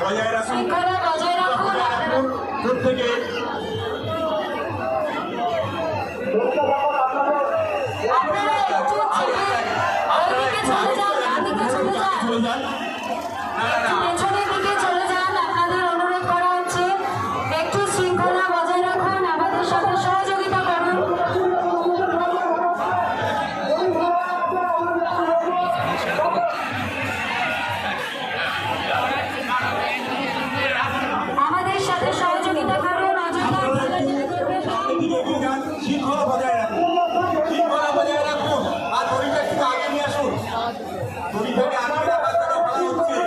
বজায় রাখুন। শৃঙ্খলা বজায় রাখুন। দূর থেকে আপনারা একটু ওইদিকে চলে যান, ওইদিকে চলে যান, পেছনের দিকে চলে যান। আপনাদের অনুরোধ করা হচ্ছে একটু শৃঙ্খলা বজায় রাখুন, আমাদের সাথে সহযোগিতা করুন। আমাদের সাথে সহযোগিতা করুন। শৃঙ্খলা বজায় রাখুন, শৃঙ্খলা বজায় রাখুন। আর দড়িটা একটু আগে নিয়ে আসুন, দড়ি থেকে আগে রাখাটা ভালো হচ্ছে।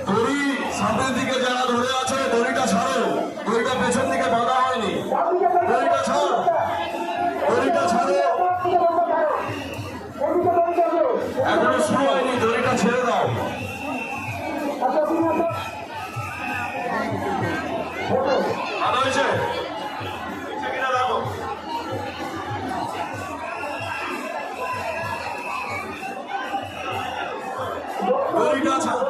দড়ি সামনের দিকে যারা ধরে আছে দড়িটা ছাড়ো, দড়িটা পেছন দিকে বাঁধা হয়নি, দড়িটা ছাড়ো, দড়িটা ছাড়ো, এখনো শুরু হয়নি, দড়িটা ছেড়ে দাও। ভালো হয়েছে কিনা দেখো। দড়িটা ছাড়ো।